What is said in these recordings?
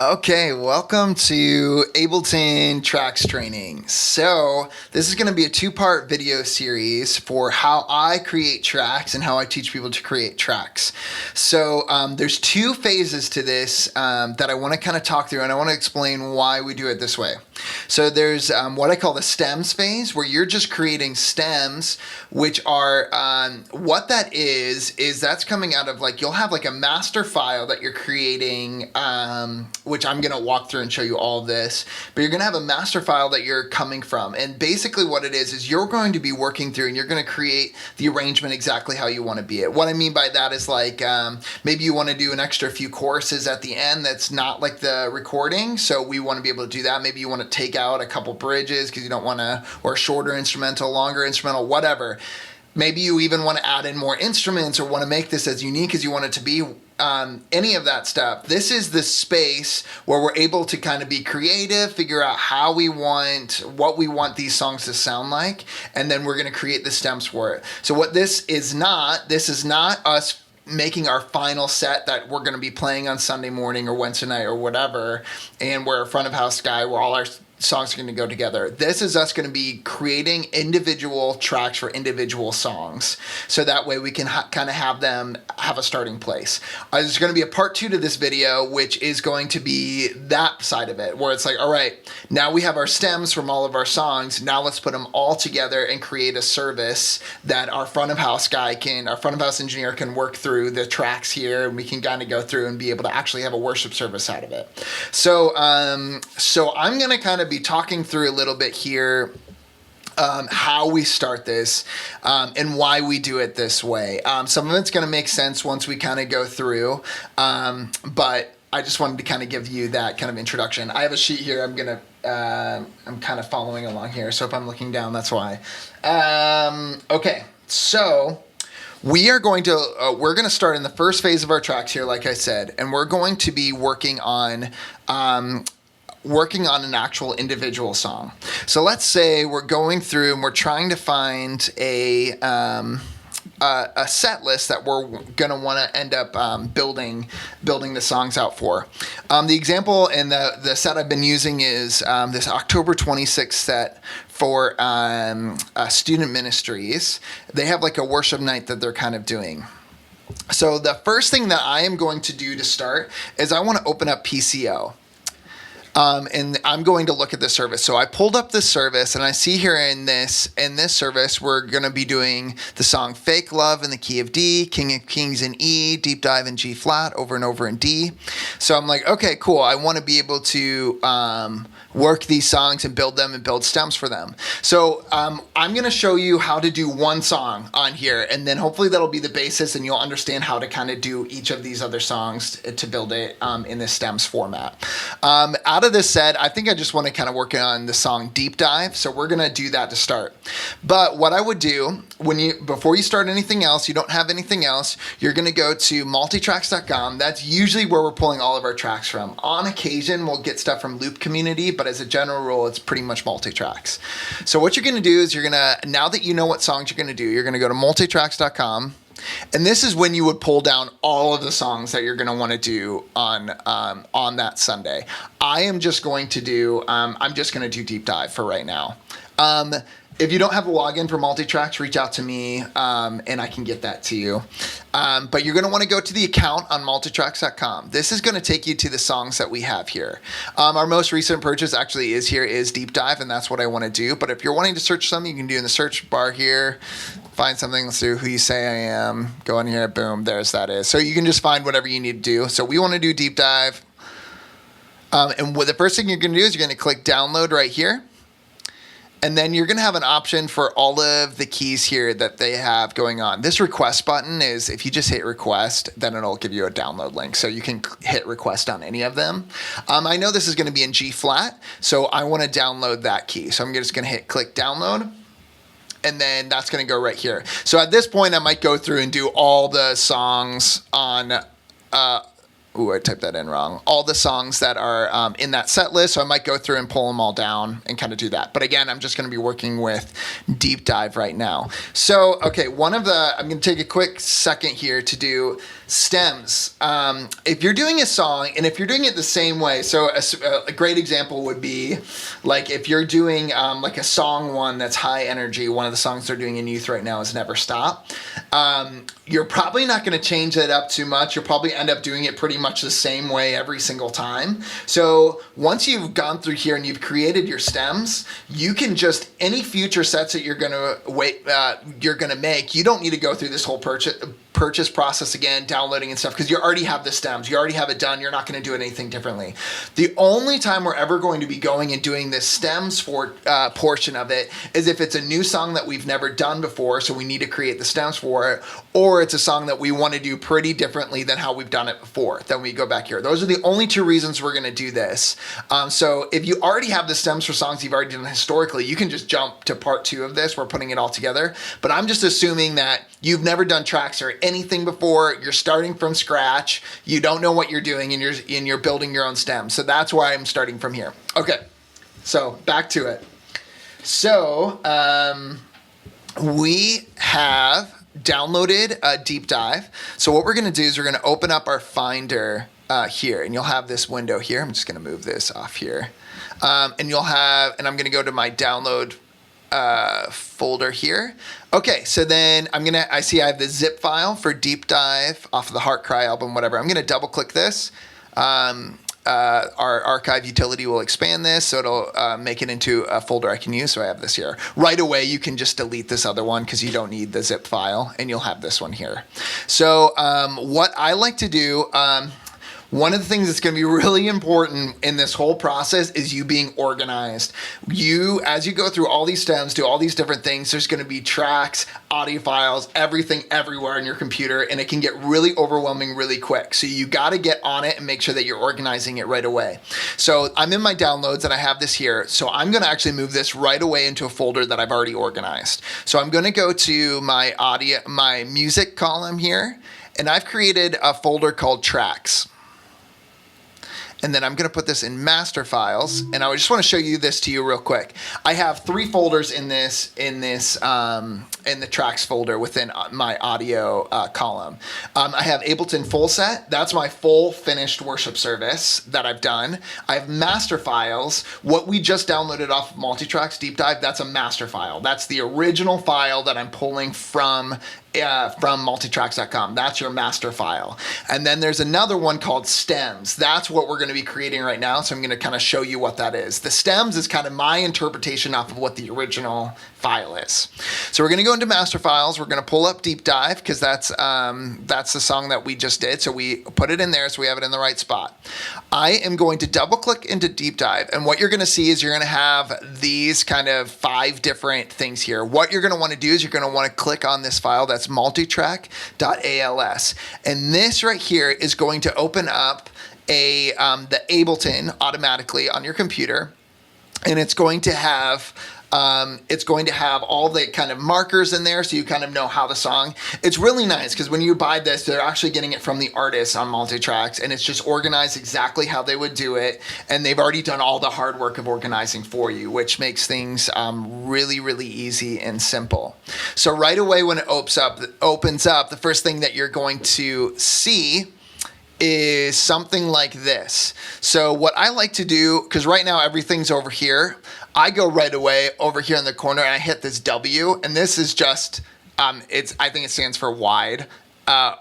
Okay, welcome to Ableton Tracks Training. So this is going to be a two-part video series for how I create tracks and how I teach people to create tracks. So there's two phases to this that I want to kind of talk through, and I want to explain why we do it this way. So there's what I call the stems phase, where you're just creating stems, which are what that is that's coming out of, like, you'll have like a master file that you're creating, which I'm going to walk through and show you all of this, but you're going to have a master file that you're coming from. And basically what it is you're going to be working through and you're going to create the arrangement exactly how you want to be it. What I mean by that is, like, maybe you want to do an extra few choruses at the end that's not like the recording, so we want to be able to do that. Maybe you want to take out a couple bridges because you don't want to, or shorter instrumental, longer instrumental, whatever. Maybe you even want to add in more instruments or want to make this as unique as you want it to be. Any of that stuff. This is the space where we're able to kind of be creative, figure out how we want, what we want these songs to sound like, and then we're going to create the stems for it. So what this is not us making our final set that we're going to be playing on Sunday morning or Wednesday night or whatever, and we're a front of house guy where all our songs are going to go together. This is us going to be creating individual tracks for individual songs, so that way we can kind of have them have a starting place. There's going to be a part 2 to this video, which is going to be that side of it, where it's like, all right, now we have our stems from all of our songs, now let's put them all together and create a service that our front of house engineer can work through the tracks here, and we can kind of go through and be able to actually have a worship service out of it. So I'm going to kind of be talking through a little bit here how we start this and why we do it this way. Some of it's going to make sense once we kind of go through, but I just wanted to kind of give you that kind of introduction. I have a sheet here. I'm kind of following along here, so if I'm looking down, that's why. Okay, so we're going to start in the first phase of our tracks here, like I said, and we're going to be working on an actual individual song. So let's say we're going through and we're trying to find a set list that we're going to want to end up building the songs out for. The example and the set I've been using is this October 26th set for student ministries. They have like a worship night that they're kind of doing. So the first thing that I am going to do to start is I want to open up PCO. And I'm going to look at the service. So I pulled up this service, and I see here in this service, we're going to be doing the song Fake Love in the key of D, King of Kings in E, Deep Dive in G flat, over and over in D. So I'm like, okay, cool. I want to be able to work these songs and build them and build stems for them. So I'm going to show you how to do one song on here, and then hopefully that'll be the basis and you'll understand how to kind of do each of these other songs to build it in this stems format. Out of this set, I think I just want to kind of work on the song Deep Dive, so we're going to do that to start. But what I would do, before you start anything else, you don't have anything else, you're going to go to multitracks.com. That's usually where we're pulling all of our tracks from. On occasion, we'll get stuff from Loop Community, but as a general rule, it's pretty much multitracks. So what you're going to do is now that you know what songs you're going to do, you're going to go to multitracks.com. And this is when you would pull down all of the songs that you're going to want to do on that Sunday. I'm just going to do Deep Dive for right now. If you don't have a login for Multitracks, reach out to me and I can get that to you. But you're going to want to go to the account on multitracks.com. This is going to take you to the songs that we have here. Our most recent purchase actually is Deep Dive, and that's what I want to do. But if you're wanting to search something, you can do in the search bar here. Find something, let's do Who You Say I Am. Go in here, boom, that is. So you can just find whatever you need to do. So we want to do Deep Dive. And the first thing you're going to do is you're going to click download right here. And then you're going to have an option for all of the keys here that they have going on. This request button is, if you just hit request, then it'll give you a download link. So you can hit request on any of them. I know this is going to be in G flat, so I want to download that key. So I'm just going to hit click download. And then that's going to go right here. So at this point, I might go through and do all the songs on Ooh, I typed that in wrong. All the songs that are in that set list. So I might go through and pull them all down and kind of do that. But again, I'm just going to be working with Deep Dive right now. So, okay, I'm going to take a quick second here to do Stems. If you're doing a song, and if you're doing it the same way, so a great example would be like if you're doing like a song one that's high energy. One of the songs they're doing in youth right now is Never Stop. You're probably not going to change that up too much. You'll probably end up doing it pretty much the same way every single time. So once you've gone through here and you've created your stems, you can just, any future sets that you're going to make, you don't need to go through this whole purchase process again, downloading and stuff, because you already have the stems. You already have it done. You're not going to do anything differently. The only time we're ever going to be going and doing this stems for portion of it is if it's a new song that we've never done before, so we need to create the stems for it, or it's a song that we want to do pretty differently than how we've done it before. Then we go back here. Those are the only two reasons we're going to do this. So if you already have the stems for songs you've already done historically, you can just jump to part 2 of this. We're putting it all together. But I'm just assuming that you've never done tracks or anything before. You're starting from scratch. You don't know what you're doing, and you're building your own stems. So that's why I'm starting from here. Okay, so back to it. So we have downloaded a deep dive. So what we're going to do is we're going to open up our Finder here, and you'll have this window here. I'm just going to move this off here, and I'm going to go to my download folder here. Okay, so then I see I have the zip file for deep dive off of the Heart Cry album, whatever. I'm going to double click this. Our archive utility will expand this, so it'll make it into a folder I can use. So I have this here. Right away, you can just delete this other one because you don't need the zip file, and you'll have this one here. So what I like to do, one of the things that's going to be really important in this whole process is you being organized. As you go through all these stems, do all these different things, there's going to be tracks, audio files, everything everywhere in your computer, and it can get really overwhelming really quick. So you got to get on it and make sure that you're organizing it right away. So I'm in my downloads and I have this here. So I'm going to actually move this right away into a folder that I've already organized. So I'm going to go to my music column here, and I've created a folder called tracks. And then I'm going to put this in master files, and I just want to show you this to you real quick. I have 3 folders in the tracks folder within my audio column. I have Ableton full set. That's my full finished worship service that I've done. I have master files. What we just downloaded off of Multitracks Deep Dive, that's a master file. That's the original file that I'm pulling from multitracks.com. That's your master file. And then there's another one called stems. That's what we're going to be creating right now. So I'm going to kind of show you what that is. The stems is kind of my interpretation off of what the original file is. So we're going to go into master files. We're going to pull up Deep Dive because that's the song that we just did. So we put it in there so we have it in the right spot. I am going to double click into Deep Dive, and what you're going to see is you're going to have these kind of 5 different things here. What you're going to want to do is you're going to want to click on this file that's multitrack.als, and this right here is going to open up the Ableton automatically on your computer, and it's going to have all the kind of markers in there so you kind of know how the song. It's really nice because when you buy this, they're actually getting it from the artists on Multitracks, and it's just organized exactly how they would do it, and they've already done all the hard work of organizing for you, which makes things really, really easy and simple. So right away when it opens up, the first thing that you're going to see is something like this. So what I like to do, because right now everything's over here, I go right away over here in the corner and I hit this W, and this is just, I think it stands for wide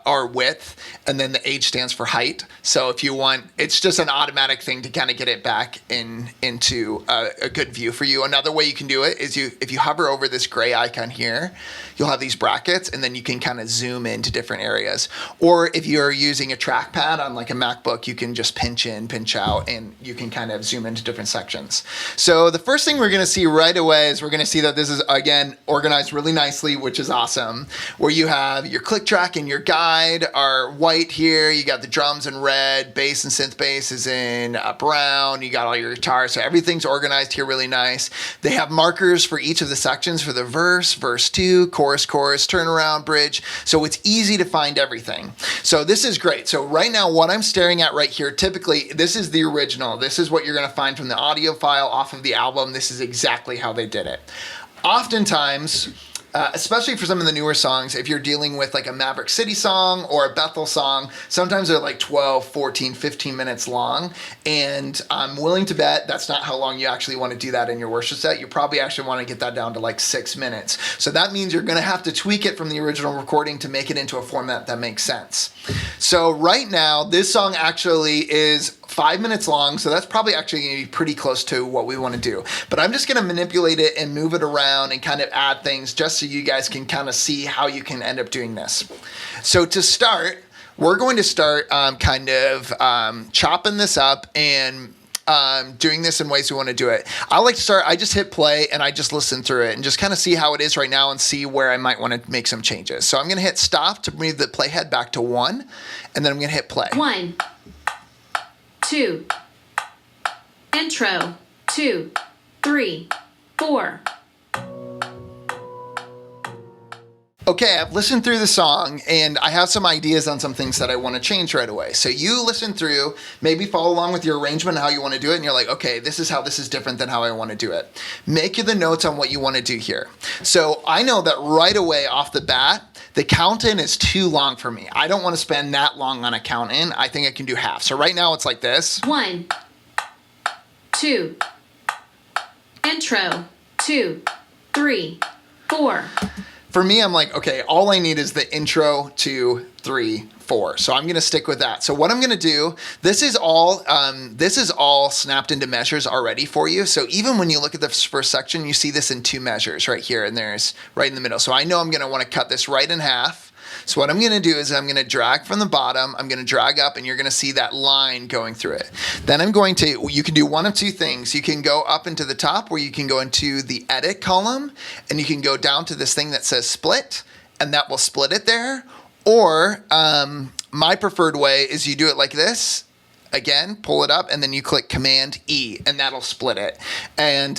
or width, and then the H stands for height. So if you want, it's just an automatic thing to kind of get it back into a good view for you. Another way you can do it is if you hover over this gray icon here, you'll have these brackets, and then you can kind of zoom into different areas. Or if you're using a trackpad on like a MacBook, you can just pinch in, pinch out, and you can kind of zoom into different sections. So the first thing we're going to see right away is we're going to see that this is, again, organized really nicely, which is awesome, where you have your click track and your guide are white here. You got the drums in red, bass and synth bass is in brown. You got all your guitars. So everything's organized here really nice. They have markers for each of the sections for the verse 2, chorus, turnaround, bridge. So it's easy to find everything. So this is great. So right now, what I'm staring at right here, typically, this is the original. This is what you're going to find from the audio file off of the album. This is exactly how they did it. Oftentimes, especially for some of the newer songs, if you're dealing with like a Maverick City song or a Bethel song, sometimes they're like 12, 14, 15 minutes long. And I'm willing to bet that's not how long you actually want to do that in your worship set. You probably actually want to get that down to like 6 minutes. So that means you're going to have to tweak it from the original recording to make it into a format that makes sense. So right now, this song actually is 5 minutes long, so that's probably actually going to be pretty close to what we want to do. But I'm just going to manipulate it and move it around and kind of add things just so you guys can kind of see how you can end up doing this. So to start, we're going to start chopping this up and doing this in ways we want to do it. I like to start, I just hit play and I just listen through it and just kind of see how it is right now and see where I might want to make some changes. So I'm going to hit stop to move the playhead back to 1, and then I'm going to hit play. 1, 2, intro, 2, 3, 4. Okay, I've listened through the song and I have some ideas on some things that I want to change right away. So you listen through, maybe follow along with your arrangement and how you want to do it, and you're like, okay, this is how this is different than how I want to do it. Make the notes on what you want to do here. So I know that right away off the bat, the count in is too long for me. I don't want to spend that long on a count in. I think I can do half. So right now it's like this. 1, 2, intro, 2, 3, 4. For me, I'm like, okay, all I need is the intro, 2, 3, 4. So I'm going to stick with that. So what I'm going to do, this is all snapped into measures already for you. So even when you look at the first section, you see this in 2 measures right here, and there's right in the middle. So I know I'm going to want to cut this right in half. So what I'm going to do is I'm going to drag from the bottom, I'm going to drag up, and you're going to see that line going through it. Then you can do one of 2 things. You can go up into the top, where you can go into the edit column, and you can go down to this thing that says split, and that will split it there. Or my preferred way is you do it like this. Again, pull it up, and then you click Command E, and that'll split it. And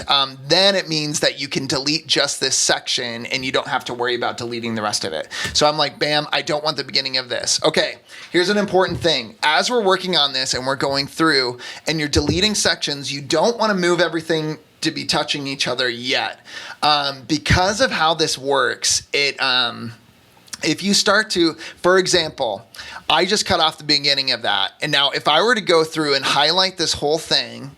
then it means that you can delete just this section, and you don't have to worry about deleting the rest of it. So I'm like, bam, I don't want the beginning of this. Okay, here's an important thing. As we're working on this and we're going through, and you're deleting sections, you don't want to move everything to be touching each other yet. Because of how this works, if you start to, for example, I just cut off the beginning of that. And now if I were to go through and highlight this whole thing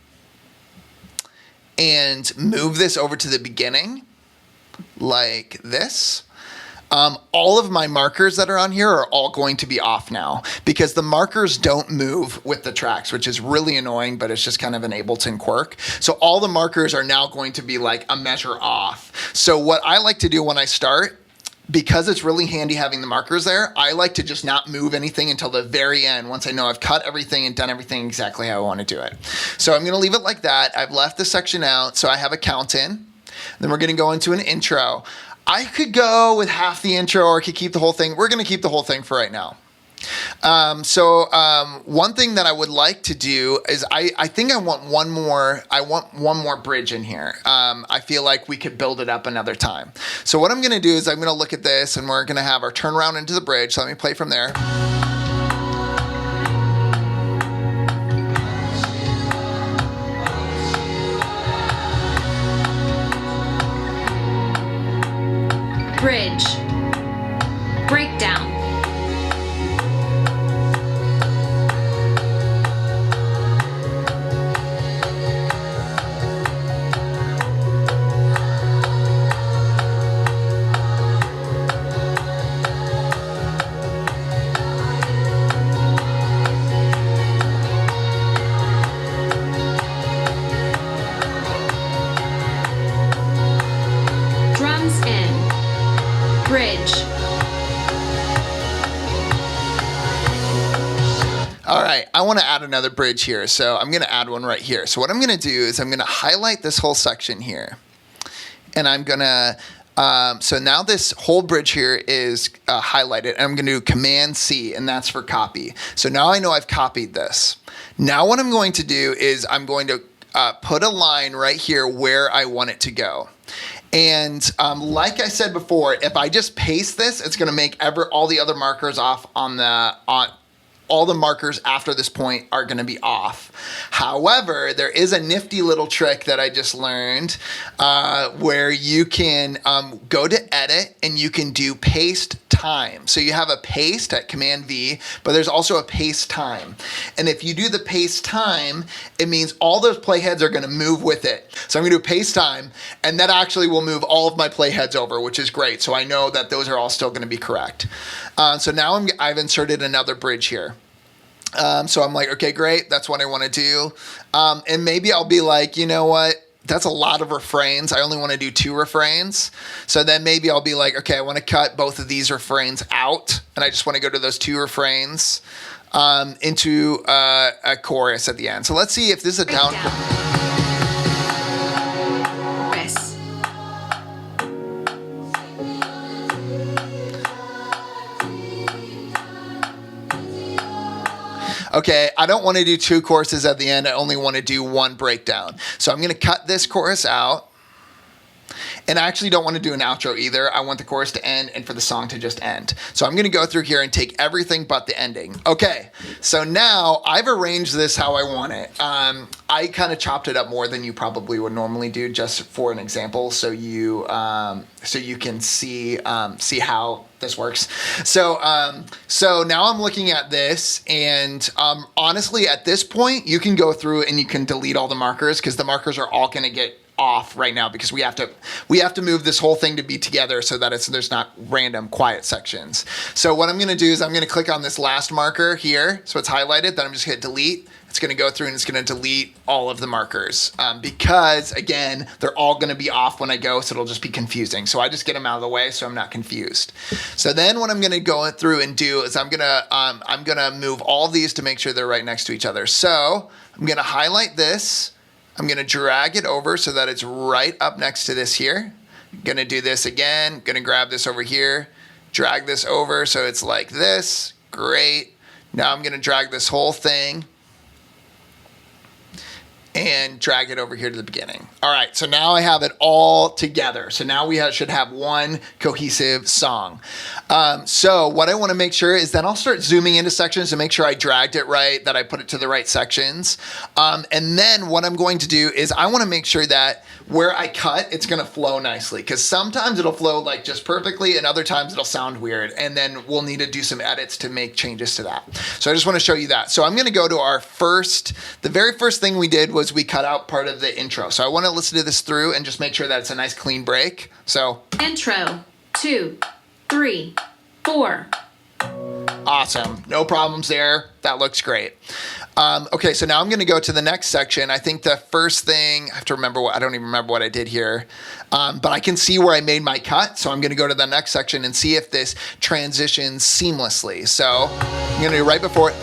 and move this over to the beginning, like this, all of my markers that are on here are all going to be off now, because the markers don't move with the tracks, which is really annoying, but it's just kind of an Ableton quirk. So all the markers are now going to be like a measure off. So what I like to do when I start, because it's really handy having the markers there, I like to just not move anything until the very end, once I know I've cut everything and done everything exactly how I want to do it. So I'm going to leave it like that. I've left the section out, so I have a count in. Then we're going to go into an intro. I could go with half the intro, or I could keep the whole thing. We're going to keep the whole thing for right now. One thing that I would like to do is I think I want one more bridge in here. I feel like we could build it up another time. So what I'm going to do is I'm going to look at this, and we're going to have our turnaround into the bridge. So let me play from there. Bridge. Breakdown. Drums in. Bridge. All right, I want to add another bridge here, so I'm going to add one right here. So what I'm going to do is I'm going to highlight this whole section here, and I'm going to, so now this whole bridge here is highlighted, and I'm going to do Command C, and that's for copy. So now I know I've copied this. Now what I'm going to do is I'm going to put a line right here where I want it to go. And like I said before, if I just paste this, it's going to make all the other markers off all the markers after this point are going to be off. However, there is a nifty little trick that I just learned where you can go to edit and you can do paste time. So you have a paste at Command V, but there's also a paste time. And if you do the paste time, it means all those playheads are going to move with it. So I'm going to do paste time, and that actually will move all of my playheads over, which is great. So I know that those are all still going to be correct. So now I've inserted another bridge here. So I'm like, okay, great. That's what I want to do. And maybe I'll be like, you know what? That's a lot of refrains. I only want to do 2 refrains. So then maybe I'll be like, okay, I want to cut both of these refrains out, and I just want to go to those 2 refrains into a chorus at the end. So let's see if this is a down. Chorus. Okay, I don't want to do 2 choruses at the end. I only want to do 1 breakdown. So I'm going to cut this chorus out. And I actually don't want to do an outro either. I want the chorus to end and for the song to just end. So I'm going to go through here and take everything but the ending. Okay, so now I've arranged this how I want it. I kind of chopped it up more than you probably would normally do, just for an example, so you can see how this works. So now I'm looking at this, and honestly, at this point, you can go through and you can delete all the markers, because the markers are all going to get off right now, because we have to move this whole thing to be together so that there's not random quiet sections. So what I'm going to do is I'm going to click on this last marker here, so it's highlighted. Then I'm just going to delete. It's going to go through and it's going to delete all of the markers because, again, they're all going to be off when I go, so it'll just be confusing. So I just get them out of the way so I'm not confused. So then what I'm going to go through and do is I'm going to move all these to make sure they're right next to each other. So I'm going to highlight this. I'm going to drag it over so that it's right up next to this here. I'm going to do this again. Going to grab this over here, drag this over so it's like this. Great. Now I'm going to drag this whole thing and drag it over here to the beginning. All right, so now I have it all together. So now we should have one cohesive song. So what I want to make sure is that I'll start zooming into sections to make sure I dragged it right, that I put it to the right sections. And then what I'm going to do is I want to make sure that where I cut, it's going to flow nicely, because sometimes it'll flow like just perfectly and other times it'll sound weird, and then we'll need to do some edits to make changes to that. So I just want to show you that. So I'm going to go to the very first thing we did was we cut out part of the intro. So I want to listen to this through and just make sure that it's a nice clean break. So Intro, 2, 3, 4. Awesome. No problems there. That looks great. Okay, so now I'm going to go to the next section. I think the first thing, I have to remember I don't even remember what I did here, but I can see where I made my cut. So I'm going to go to the next section and see if this transitions seamlessly. So I'm going to do right before it.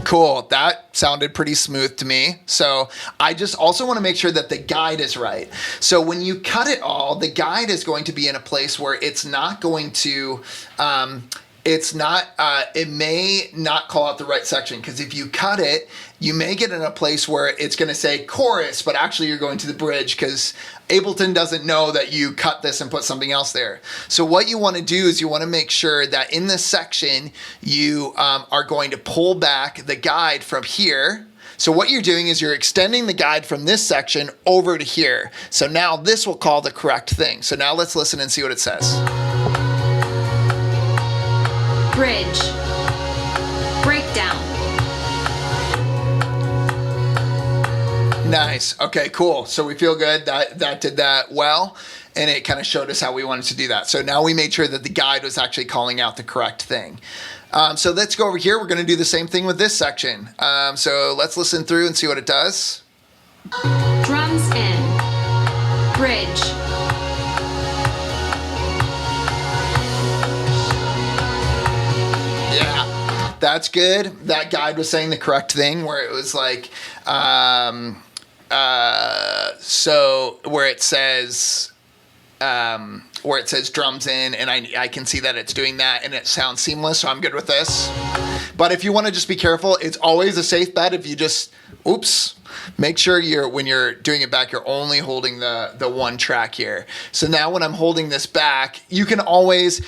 Cool, that sounded pretty smooth to me. So I just also want to make sure that the guide is right. So when you cut it all, the guide is going to be in a place where it's not going to, it may not call out the right section, because if you cut it, you may get in a place where it's going to say chorus, but actually you're going to the bridge because Ableton doesn't know that you cut this and put something else there. So what you want to do is you want to make sure that in this section, you are going to pull back the guide from here. So what you're doing is you're extending the guide from this section over to here. So now this will call the correct thing. So now let's listen and see what it says. Bridge. Breakdown. Nice. Okay, cool. So we feel good. That did that well, and it kind of showed us how we wanted to do that. So now we made sure that the guide was actually calling out the correct thing. So let's go over here. We're going to do the same thing with this section. So let's listen through and see what it does. Drums in. Bridge. Yeah, that's good. That guide was saying the correct thing, where it was like, so where it says drums in, and I can see that it's doing that and it sounds seamless, so I'm good with this. But if you want to just be careful, it's always a safe bet if you just, oops. make sure when you're doing it back, you're only holding the one track here. So now when I'm holding this back, you always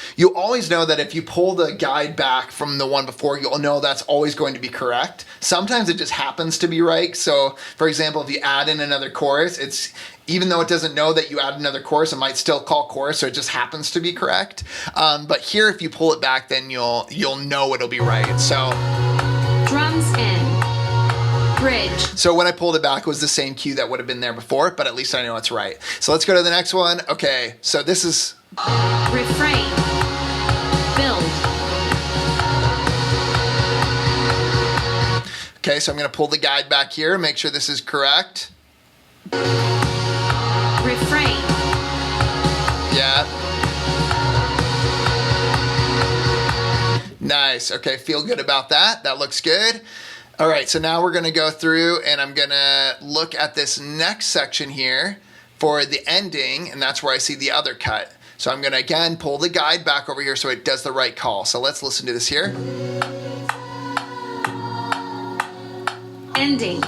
know that if you pull the guide back from the one before, you'll know that's always going to be correct. Sometimes it just happens to be right. So for example, if you add in another chorus, even though it doesn't know that you add another chorus, it might still call chorus, so it just happens to be correct. But here, if you pull it back, then you'll know it'll be right. So drums in, bridge. So when I pulled it back, it was the same cue that would have been there before, but at least I know it's right. So let's go to the next one. Okay, so this is refrain, build. Okay, so I'm gonna pull the guide back here, make sure this is correct. Refrain. Yeah. Nice. Okay, feel good about that. That looks good. All right, so now we're gonna go through and I'm gonna look at this next section here for the ending, and that's where I see the other cut. So I'm gonna again pull the guide back over here so it does the right call. So let's listen to this here. Ending.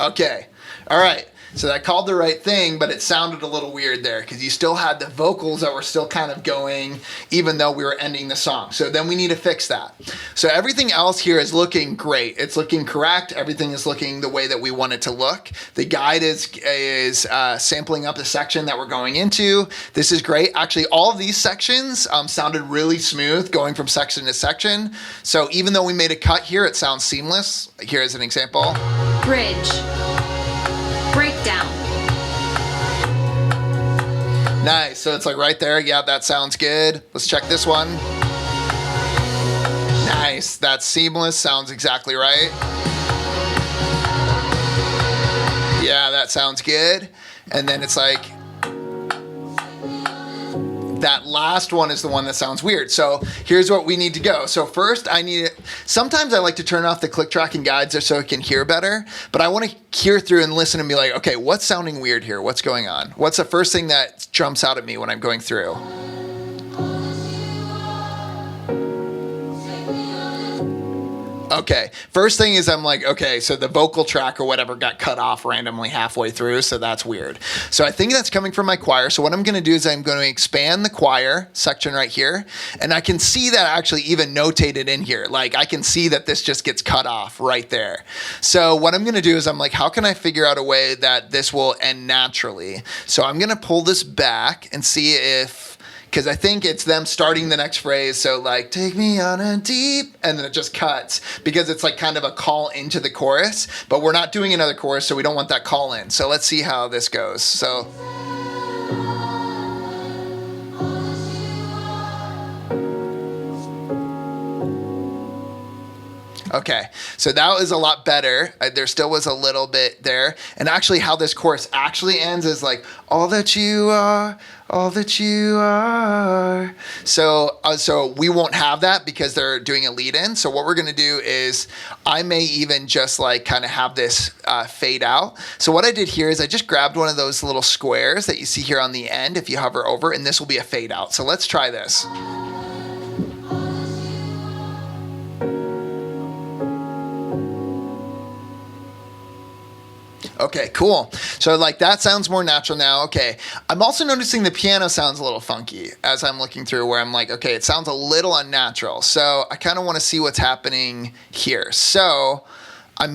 Okay, all right. So that called the right thing, but it sounded a little weird there because you still had the vocals that were still kind of going even though we were ending the song. So then we need to fix that. So everything else here is looking great. It's looking correct. Everything is looking the way that we want it to look. The guide is sampling up the section that we're going into. This is great. Actually, all of these sections sounded really smooth going from section to section. So even though we made a cut here, it sounds seamless. Here is an example. Bridge. Breakdown. Nice, so it's like right there. Yeah, that sounds good. Let's check this one. Nice, that's seamless, sounds exactly right. Yeah, that sounds good. And then it's like, that last one is the one that sounds weird. So here's what we need to go. So first sometimes I like to turn off the click tracking guides just so I can hear better, but I want to hear through and listen and be like, okay, what's sounding weird here? What's going on? What's the first thing that jumps out at me when I'm going through? Okay, first thing is I'm like, okay, so the vocal track or whatever got cut off randomly halfway through, so that's weird. So I think that's coming from my choir. So what I'm gonna do is I'm gonna expand the choir section right here, and I can see that actually even notated in here. Like I can see that this just gets cut off right there. So what I'm gonna do is I'm like, how can I figure out a way that this will end naturally? So I'm gonna pull this back and see if, because I think it's them starting the next phrase. So like, take me on a deep, and then it just cuts because it's like kind of a call into the chorus, but we're not doing another chorus, so we don't want that call in. So let's see how this goes. So. Okay, so that was a lot better. There still was a little bit there. And actually how this chorus actually ends is like, all that you are, all that you are. So we won't have that because they're doing a lead in. So what we're gonna do is I may even just like kind of have this fade out. So what I did here is I just grabbed one of those little squares that you see here on the end if you hover over, and this will be a fade out. So let's try this. Okay, cool. So like that sounds more natural now. Okay, I'm also noticing the piano sounds a little funky as I'm looking through, where I'm like, okay, it sounds a little unnatural. So I kind of want to see what's happening here. So I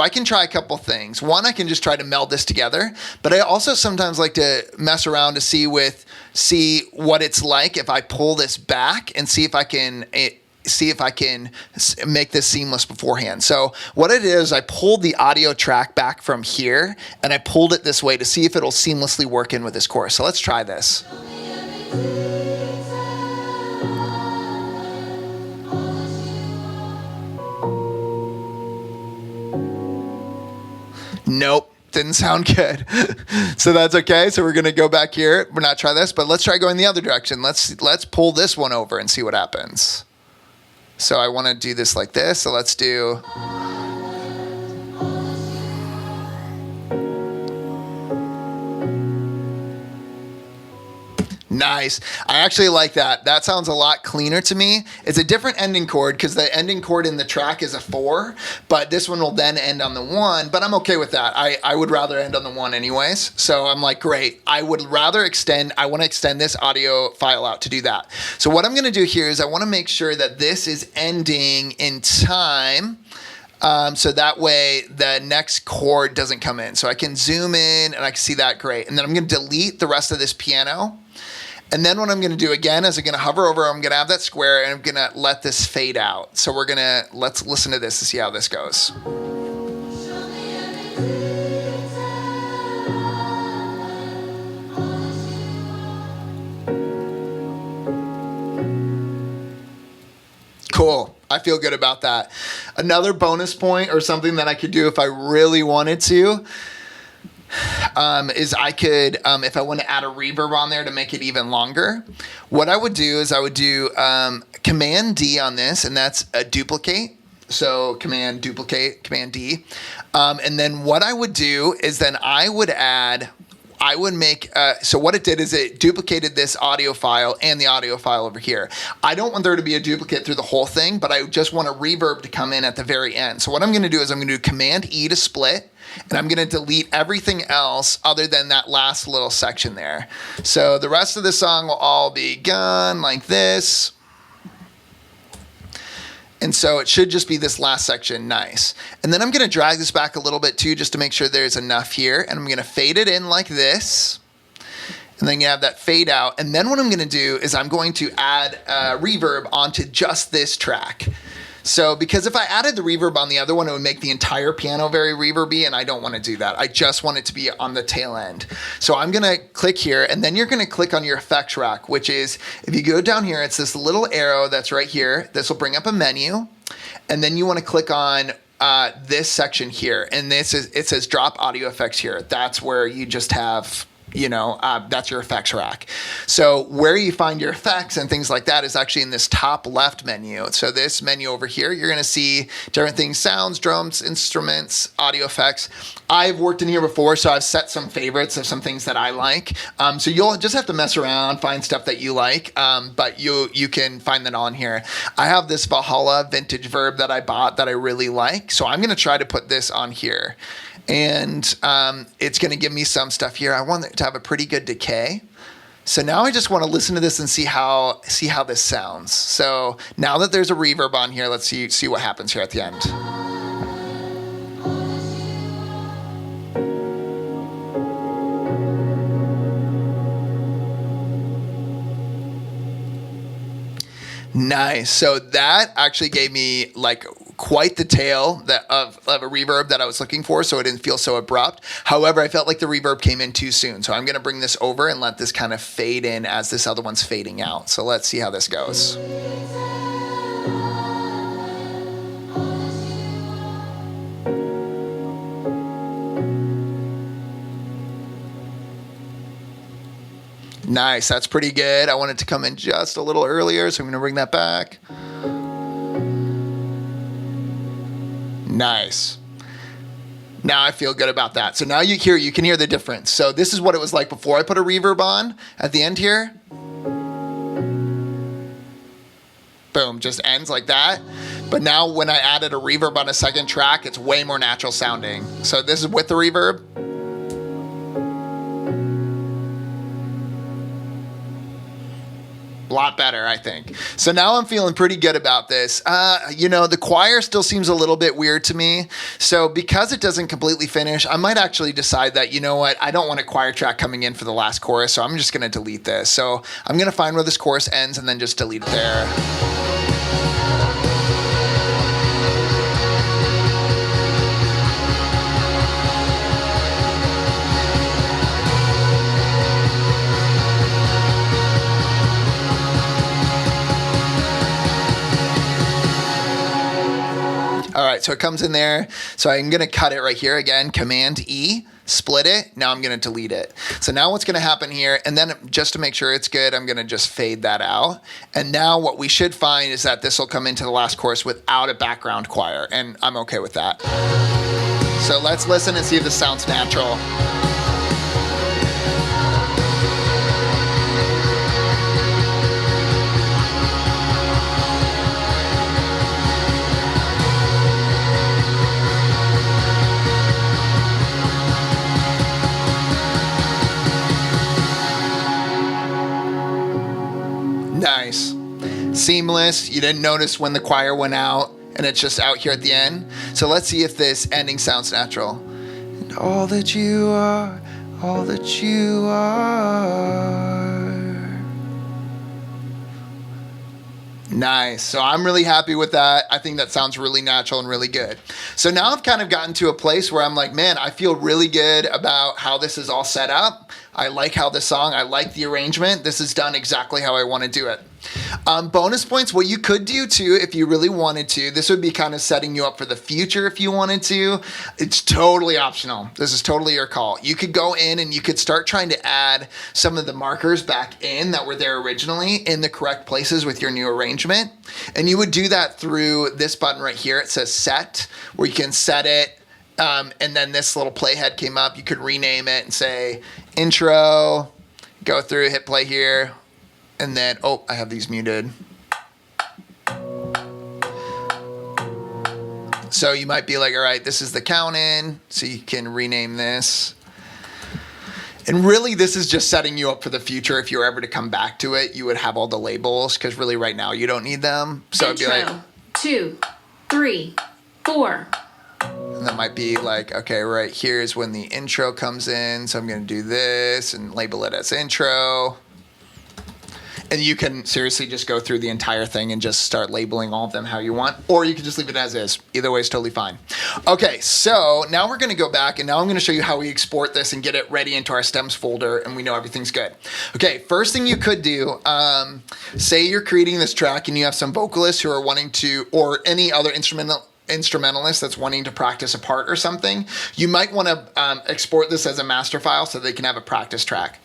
can try a couple things. One, I can just try to meld this together, but I also sometimes like to mess around to see what it's like if I pull this back and see if I can make this seamless beforehand. So what it is, I pulled the audio track back from here and I pulled it this way to see if it'll seamlessly work in with this chorus. So let's try this. Nope. Didn't sound good. So that's okay. So we're gonna go back here. We're not try this, but let's try going the other direction. Let's pull this one over and see what happens. So I want to do this like this. So let's do. Nice. I actually like that. That sounds a lot cleaner to me. It's a different ending chord because the ending chord in the track is a 4, but this one will then end on the 1, but I'm okay with that. I would rather end on the 1 anyways. So I'm like, great. I want to extend this audio file out to do that. So what I'm going to do here is I want to make sure that this is ending in time. So that way the next chord doesn't come in. So I can zoom in and I can see that great. And then I'm going to delete the rest of this piano. And then what I'm going to do again is I'm going to hover over, I'm going to have that square, and I'm going to let this fade out. So let's listen to this to see how this goes. Cool. I feel good about that. Another bonus point or something that I could do if I really wanted to is I could, if I want to add a reverb on there to make it even longer, what I would do is I would do Command D on this, and that's a duplicate. So Command duplicate, Command D. And then what I would do is then I would make, so what it did is it duplicated this audio file and the audio file over here. I don't want there to be a duplicate through the whole thing, but I just want a reverb to come in at the very end. So what I'm going to do is I'm going to do Command E to split, and I'm going to delete everything else other than that last little section there. So the rest of the song will all be gone like this. And so it should just be this last section. Nice. And then I'm going to drag this back a little bit too, just to make sure there's enough here. And I'm going to fade it in like this. And then you have that fade out. And then what I'm going to do is I'm going to add reverb onto just this track. So because if I added the reverb on the other one, it would make the entire piano very reverby, and I don't want to do that. I just want it to be on the tail end. So I'm going to click here, and then you're going to click on your effects rack, which is, if you go down here, it's this little arrow that's right here. This will bring up a menu, and then you want to click on this section here, and it says drop audio effects here. That's where you just have, that's your effects rack. So where you find your effects and things like that is actually in this top left menu. So this menu over here, you're going to see different things: sounds, drums, instruments, audio effects. I've worked in here before, so I've set some favorites of some things that I like. So you'll just have to mess around, find stuff that you like, but you can find that on here. I have this Valhalla vintage verb that I bought that I really like, so I'm going to try to put this on here. And it's going to give me some stuff here. I want it to have a pretty good decay. So now I just want to listen to this and see how this sounds. So now that there's a reverb on here, let's see what happens here at the end. Nice. So that actually gave me like quite the tail of a reverb that I was looking for, so it didn't feel so abrupt. However, I felt like the reverb came in too soon. So I'm going to bring this over and let this kind of fade in as this other one's fading out. So let's see how this goes. Nice, that's pretty good. I want it to come in just a little earlier, so I'm going to bring that back. Nice. Now I feel good about that. So now you can hear the difference. So this is what it was like before I put a reverb on at the end here. Boom, just ends like that. But now when I added a reverb on a second track, it's way more natural sounding. So this is with the reverb. A lot better, I think. So now I'm feeling pretty good about this. The choir still seems a little bit weird to me. So because it doesn't completely finish, I might actually decide that, you know what, I don't want a choir track coming in for the last chorus, so I'm just going to delete this. So I'm going to find where this chorus ends and then just delete it there. All right, so it comes in there. So I'm going to cut it right here again, Command E, split it. Now I'm going to delete it. So now what's going to happen here, and then just to make sure it's good, I'm going to just fade that out. And now what we should find is that this will come into the last chorus without a background choir, and I'm okay with that. So let's listen and see if this sounds natural. Nice. Seamless. You didn't notice when the choir went out and it's just out here at the end. So let's see if this ending sounds natural. And all that you are, all that you are. Nice. So I'm really happy with that. I think that sounds really natural and really good. So now I've kind of gotten to a place where I'm like, man, I feel really good about how this is all set up. I like how the song, I like the arrangement. This is done exactly how I want to do it. Bonus points, what you could do too, if you really wanted to, this would be kind of setting you up for the future if you wanted to. It's totally optional. This is totally your call. You could go in and you could start trying to add some of the markers back in that were there originally in the correct places with your new arrangement. And you would do that through this button right here. It says set, where you can set it. And then this little playhead came up. You could rename it and say intro, go through, hit play here. And then, oh, I have these muted. So you might be like, all right, this is the count in. So you can rename this. And really, this is just setting you up for the future. If you were ever to come back to it, you would have all the labels, because really right now you don't need them. So intro, it'd be like 2, 3, 4. And that might be like, okay, right here's when the intro comes in. So I'm going to do this and label it as intro. And you can seriously just go through the entire thing and just start labeling all of them how you want. Or you can just leave it as is. Either way is totally fine. Okay, so now we're going to go back and now I'm going to show you how we export this and get it ready into our stems folder and we know everything's good. Okay, first thing you could do, say you're creating this track and you have some vocalists who are wanting to, or any other instrumentalist that's wanting to practice a part or something, you might want to export this as a master file so they can have a practice track.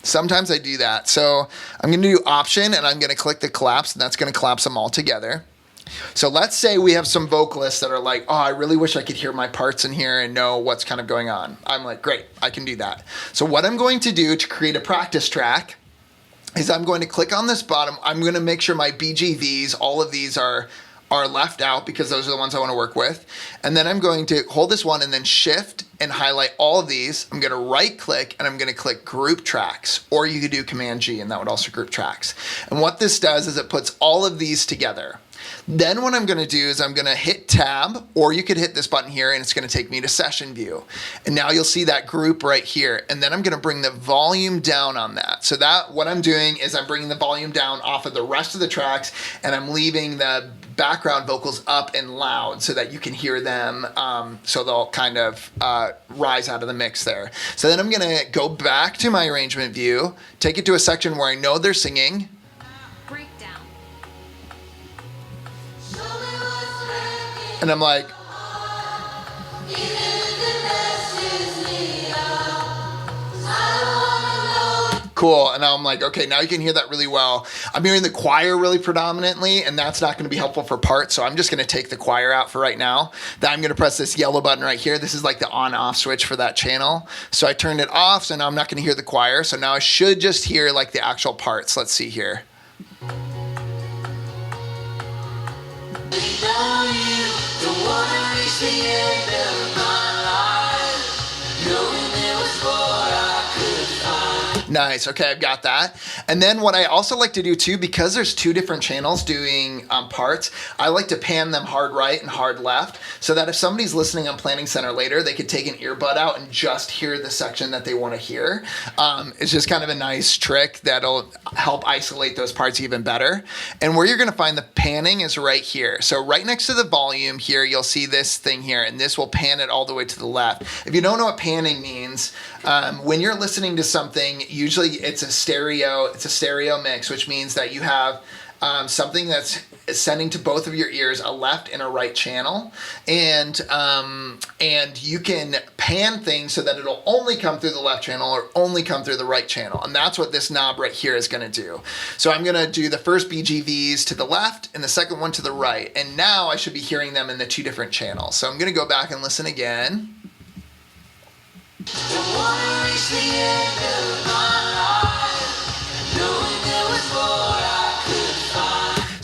Sometimes I do that. So I'm going to do option and I'm going to click the collapse and that's going to collapse them all together. So let's say we have some vocalists that are like, oh, I really wish I could hear my parts in here and know what's kind of going on. I'm like, great, I can do that. So what I'm going to do to create a practice track is I'm going to click on this bottom. I'm going to make sure my BGVs, all of these are left out because those are the ones I want to work with. And then I'm going to hold this one and then shift and highlight all of these. I'm going to right click and I'm going to click group tracks, or you could do Command G and that would also group tracks. And what this does is it puts all of these together. Then what I'm going to do is I'm going to hit tab, or you could hit this button here and it's going to take me to session view. And now you'll see that group right here. And then I'm going to bring the volume down on that. So that what I'm doing is I'm bringing the volume down off of the rest of the tracks and I'm leaving the background vocals up and loud so that you can hear them, so they'll kind of rise out of the mix there. So then I'm going to go back to my arrangement view, take it to a section where I know they're singing. Breakdown. And I'm like, cool. And now I'm like, okay, now you can hear that really well. I'm hearing the choir really predominantly, and that's not going to be helpful for parts. So I'm just going to take the choir out for right now. Then I'm going to press this yellow button right here. This is like the on-off switch for that channel. So I turned it off. So now I'm not going to hear the choir. So now I should just hear like the actual parts. Let's see here. Nice. Okay, I've got that. And then what I also like to do too, because there's two different channels doing parts, I like to pan them hard right and hard left so that if somebody's listening on Planning Center later, they could take an earbud out and just hear the section that they want to hear. It's just kind of a nice trick that'll help isolate those parts even better. And where you're going to find the panning is right here. So right next to the volume here, you'll see this thing here, and this will pan it all the way to the left. If you don't know what panning means, when you're listening to something, usually it's a stereo mix, which means that you have something that's sending to both of your ears a left and a right channel, and you can pan things so that it'll only come through the left channel or only come through the right channel, and that's what this knob right here is going to do. So I'm going to do the first BGVs to the left and the second one to the right, and now I should be hearing them in the two different channels. So I'm going to go back and listen again.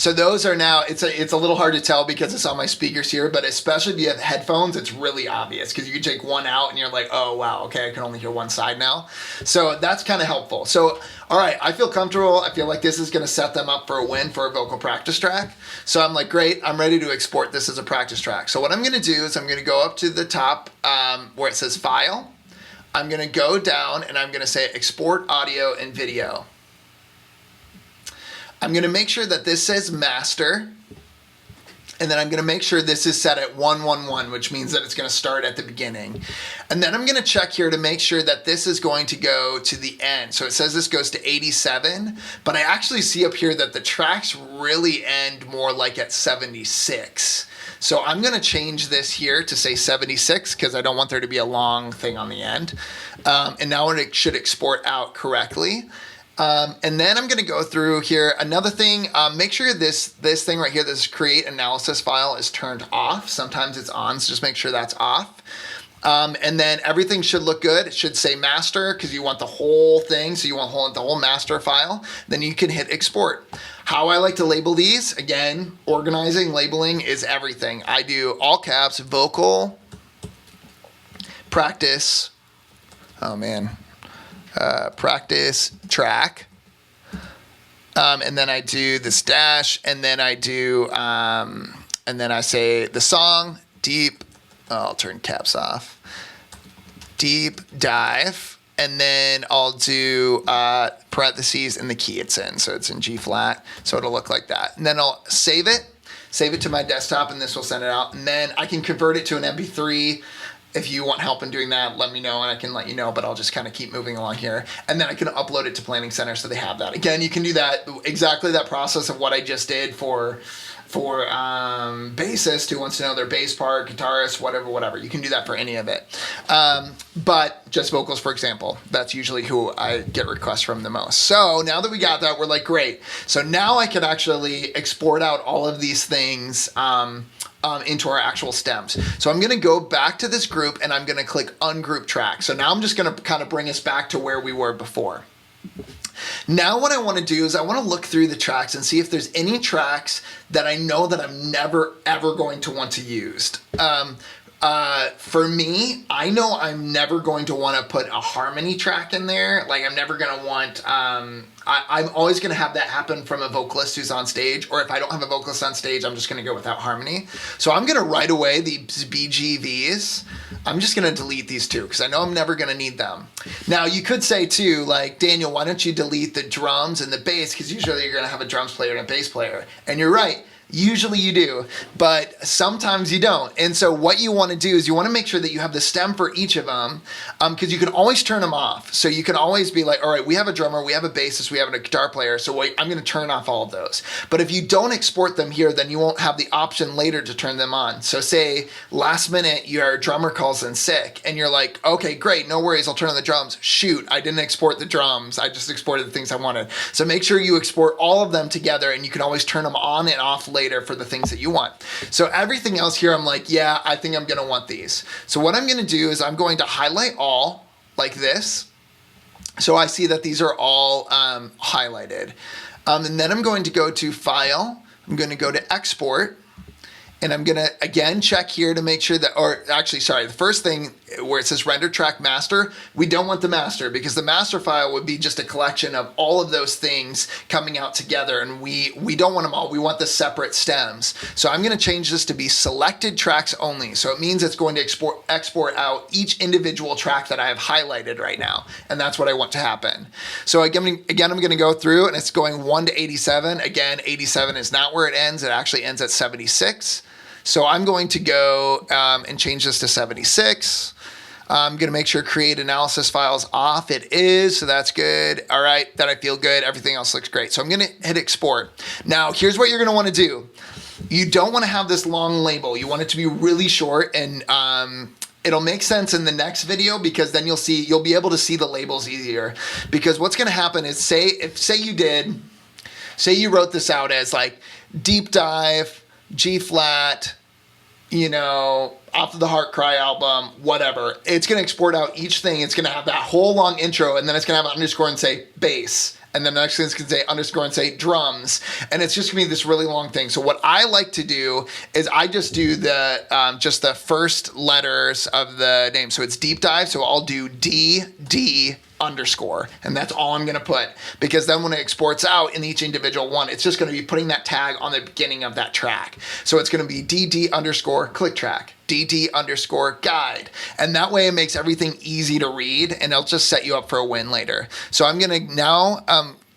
So those are now, it's a little hard to tell because it's on my speakers here, but especially if you have headphones, it's really obvious because you can take one out and you're like, oh wow, okay, I can only hear one side now. So that's kind of helpful. So, all right, I feel comfortable. I feel like this is gonna set them up for a win for a vocal practice track. So I'm like, great, I'm ready to export this as a practice track. So what I'm gonna do is I'm gonna go up to the top where it says File. I'm gonna go down and I'm gonna say Export Audio and Video. I'm gonna make sure that this says Master, and then I'm gonna make sure this is set at 111, which means that it's gonna start at the beginning. And then I'm gonna check here to make sure that this is going to go to the end. So it says this goes to 87, but I actually see up here that the tracks really end more like at 76. So I'm gonna change this here to say 76 because I don't want there to be a long thing on the end. And now it should export out correctly. And then I'm gonna go through here. Another thing, make sure this thing right here, this create analysis file is turned off. Sometimes it's on, so just make sure that's off. And then everything should look good. It should say master because you want the whole thing. So you want the whole master file. Then you can hit export. How I like to label these, again, organizing, labeling is everything. I do all caps, vocal, practice, practice track. And then I do this dash, and then I do, and then I say the song, deep, I'll turn caps off, deep dive, and then I'll do parentheses in the key it's in. So it's in G flat, so it'll look like that. And then I'll save it to my desktop, and this will send it out. And then I can convert it to an MP3. If you want help in doing that, let me know and I can let you know, but I'll just kind of keep moving along here. And then I can upload it to Planning Center so they have that. Again, you can do that, exactly that process of what I just did for bassist who wants to know their bass part, guitarist, whatever. You can do that for any of it. But just vocals, for example, that's usually who I get requests from the most. So now that we got that, we're like, great. So now I can actually export out all of these things into our actual stems. So I'm gonna go back to this group and I'm gonna click ungroup track. So now I'm just gonna kind of bring us back to where we were before. Now what I want to do is I want to look through the tracks and see if there's any tracks that I know that I'm never ever going to want to use. For me, I know I'm never going to want to put a harmony track in there. Like I'm never going to want, I'm always going to have that happen from a vocalist who's on stage, or if I don't have a vocalist on stage, I'm just going to go without harmony. So I'm going to right away, these BGVs, I'm just going to delete these two because I know I'm never going to need them. Now you could say too, like, Daniel, why don't you delete the drums and the bass? Because usually you're going to have a drums player and a bass player. And you're right. Usually you do, but sometimes you don't. And so what you want to do is you want to make sure that you have the stem for each of them, because you can always turn them off. So you can always be like, all right, we have a drummer, we have a bassist, we have a guitar player, so wait, I'm going to turn off all of those. But if you don't export them here, then you won't have the option later to turn them on. So say last minute your drummer calls in sick and you're like, okay, great, no worries, I'll turn on the drums. Shoot, I didn't export the drums. I just exported the things I wanted. So make sure you export all of them together and you can always turn them on and off later for the things that you want. So everything else here, I'm like, yeah, I think I'm gonna want these. So what I'm gonna do is I'm going to highlight all like this. So I see that these are all highlighted. And then I'm going to go to File, I'm gonna go to Export, and I'm gonna, again, check here to make sure that, or actually, sorry, the first thing where it says render track master, we don't want the master because the master file would be just a collection of all of those things coming out together, and we don't want them all. We want the separate stems. So I'm gonna change this to be selected tracks only. So it means it's going to export out each individual track that I have highlighted right now, and that's what I want to happen. So again, I'm gonna go through and it's going 1 to 87. Again, 87 is not where it ends. It actually ends at 76. So I'm going to go and change this to 76. I'm going to make sure create analysis files off. It is, so that's good. All right, that I feel good. Everything else looks great. So I'm going to hit export. Now, here's what you're going to want to do. You don't want to have this long label. You want it to be really short, and it'll make sense in the next video because then you'll be able to see the labels easier. Because what's going to happen is say you wrote this out as like deep dive, G flat, you know, Off of the Heart Cry album, whatever. It's going to export out each thing. It's going to have that whole long intro, and then it's going to have an underscore and say bass. And then the next thing is going to say underscore and say drums. And it's just going to be this really long thing. So what I like to do is I just do just the first letters of the name. So it's deep dive. So I'll do D underscore, and that's all I'm going to put, because then when it exports out in each individual one, it's just going to be putting that tag on the beginning of that track. So it's going to be DD underscore click track, DD underscore guide. And that way it makes everything easy to read, and it'll just set you up for a win later. So I'm going to now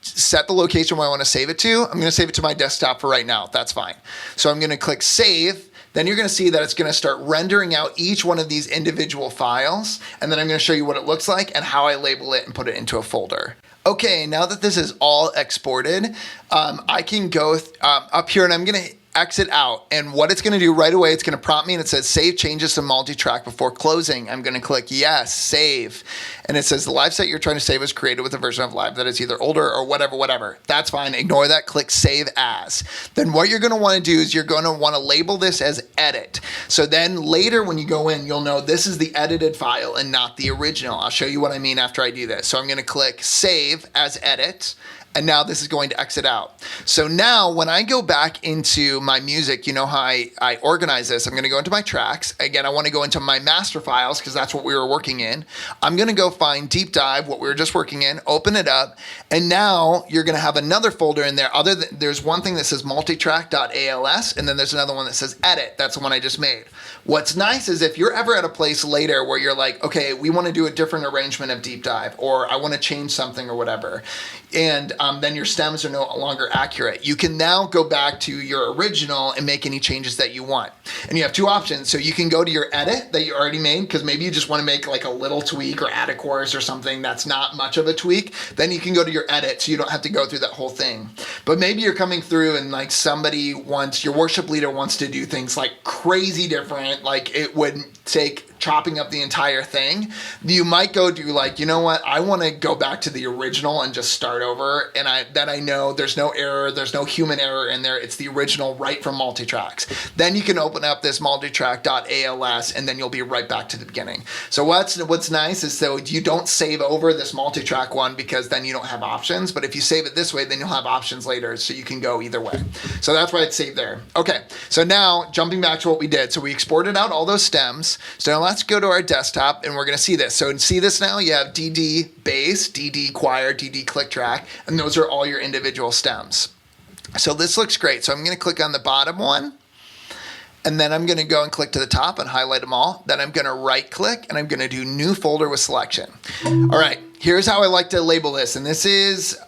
set the location where I want to save it to. I'm going to save it to my desktop for right now. That's fine. So I'm going to click save. Then you're going to see that it's going to start rendering out each one of these individual files. And then I'm going to show you what it looks like and how I label it and put it into a folder. Okay, now that this is all exported, I can go up here and I'm going to exit out. And what it's going to do right away, it's going to prompt me and it says save changes to multi-track before closing. I'm going to click yes, save. And it says the live set you're trying to save was created with a version of live that is either older or whatever. That's fine. Ignore that. Click save as. Then what you're going to want to do is you're going to want to label this as edit. So then later when you go in, you'll know this is the edited file and not the original. I'll show you what I mean after I do this. So I'm going to click save as edit. And now this is going to exit out. So now when I go back into my music, you know how I organize this. I'm going to go into my tracks. Again, I want to go into my master files because that's what we were working in. I'm going to go find deep dive, what we were just working in, open it up. And now you're going to have another folder in there. There's one thing that says multitrack.als, and then there's another one that says edit. That's the one I just made. What's nice is if you're ever at a place later where you're like, okay, we want to do a different arrangement of deep dive, or I want to change something or whatever, and then your stems are no longer accurate. You can now go back to your original and make any changes that you want. And you have two options. So you can go to your edit that you already made, because maybe you just want to make like a little tweak or add a chorus or something that's not much of a tweak. Then you can go to your edit so you don't have to go through that whole thing. But maybe you're coming through and like your worship leader wants to do things like crazy different, like it would take chopping up the entire thing. You might go do like, you know what, I want to go back to the original and just start over, and I know there's no error, there's no human error in there, it's the original right from multitracks. Then you can open up this multitrack.als and then you'll be right back to the beginning. So what's nice is so you don't save over this multitrack one, because then you don't have options, but if you save it this way, then you'll have options later, so you can go either way. So that's why it's saved there. Okay, so now jumping back to what we did. So we exported out all those stems. So now let's go to our desktop and we're going to see this. So see this now, you have DD bass, DD choir, DD click track, and those are all your individual stems. So this looks great. So I'm going to click on the bottom one, and then I'm going to go and click to the top and highlight them all. Then I'm going to right click and I'm going to do new folder with selection. All right, here's how I like to label this. And this is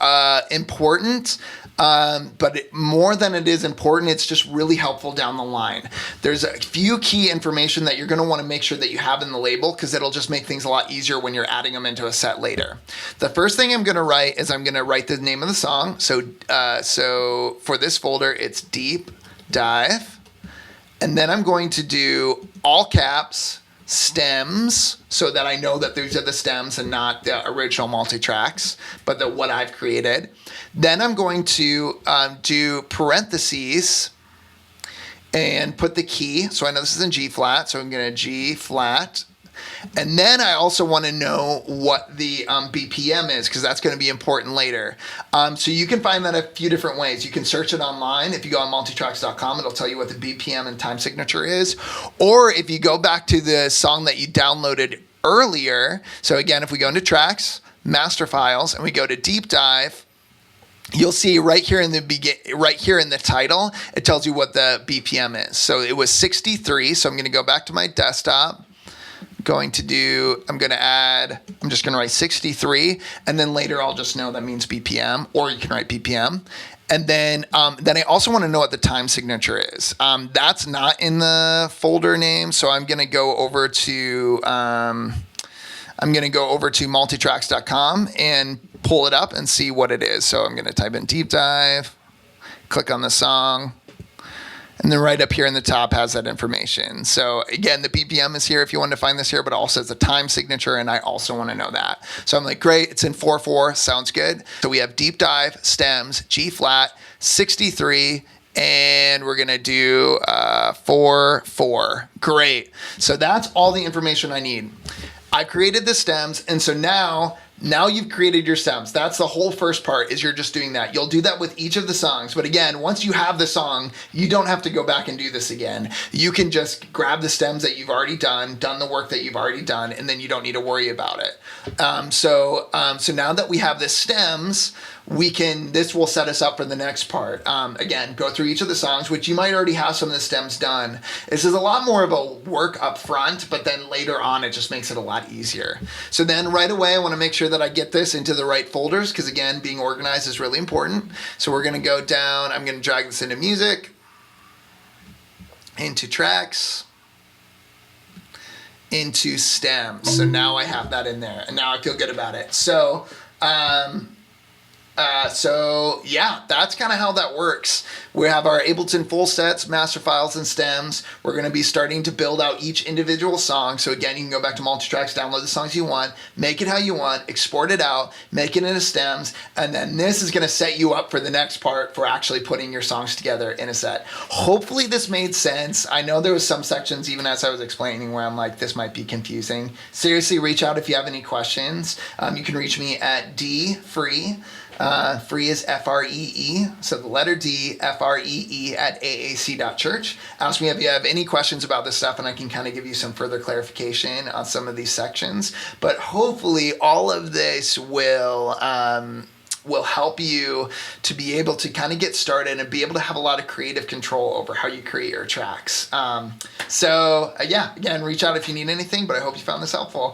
important. But more than it is important, it's just really helpful down the line. There's a few key information that you're going to want to make sure that you have in the label, because it'll just make things a lot easier when you're adding them into a set later. The first thing I'm going to write is I'm going to write the name of the song. So for this folder, it's Deep Dive. And then I'm going to do all caps, stems, so that I know that these are the stems and not the original multi-tracks, but what I've created. Then I'm going to do parentheses and put the key. So I know this is in G flat, so I'm going to G flat. And then I also want to know what the BPM is, because that's going to be important later. So you can find that a few different ways. You can search it online. If you go on multitracks.com, it'll tell you what the BPM and time signature is. Or if you go back to the song that you downloaded earlier, so again, if we go into tracks, master files, and we go to deep dive, you'll see right here in the title, it tells you what the BPM is. So it was 63. So I'm going to go back to my desktop. I'm just going to write 63, and then later I'll just know that means BPM, or you can write BPM. And then I also want to know what the time signature is. That's not in the folder name, so I'm going to go over to multitracks.com and pull it up and see what it is. So I'm going to type in deep dive, click on the song, and then right up here in the top has that information. So again, the BPM is here if you want to find this here, but it also has the time signature, and I also want to know that. So I'm like, great, it's in 4/4, sounds good. So we have deep dive, stems, G flat, 63, and we're going to do 4/4. Great. So that's all the information I need. I created the stems, and so now Now you've created your stems. That's the whole first part, is you're just doing that. You'll do that with each of the songs. But again, once you have the song, you don't have to go back and do this again. You can just grab the stems that you've already done the work that you've already done, and then you don't need to worry about it. So now that we have the stems, this will set us up for the next part. Again, go through each of the songs, which you might already have some of the stems done. This is a lot more of a work up front, but then later on, it just makes it a lot easier. So then right away, I want to make sure that I get this into the right folders, because again, being organized is really important. So we're going to go down, I'm going to drag this into music, into tracks, into stems. So now I have that in there, and now I feel good about it. So yeah, that's kind of how that works. We have our Ableton full sets, master files, and stems. We're going to be starting to build out each individual song. So again, you can go back to multi-tracks, download the songs you want, make it how you want, export it out, make it into stems, and then this is going to set you up for the next part for actually putting your songs together in a set. Hopefully this made sense. I know there was some sections, even as I was explaining, where I'm like, this might be confusing. Seriously, reach out if you have any questions. You can reach me at dfree. Free is F-R-E-E, so the letter D, F-R-E-E at aac.church. Ask me if you have any questions about this stuff, and I can kind of give you some further clarification on some of these sections. But hopefully all of this will help you to be able to kind of get started and be able to have a lot of creative control over how you create your tracks. Yeah, again, reach out if you need anything, but I hope you found this helpful.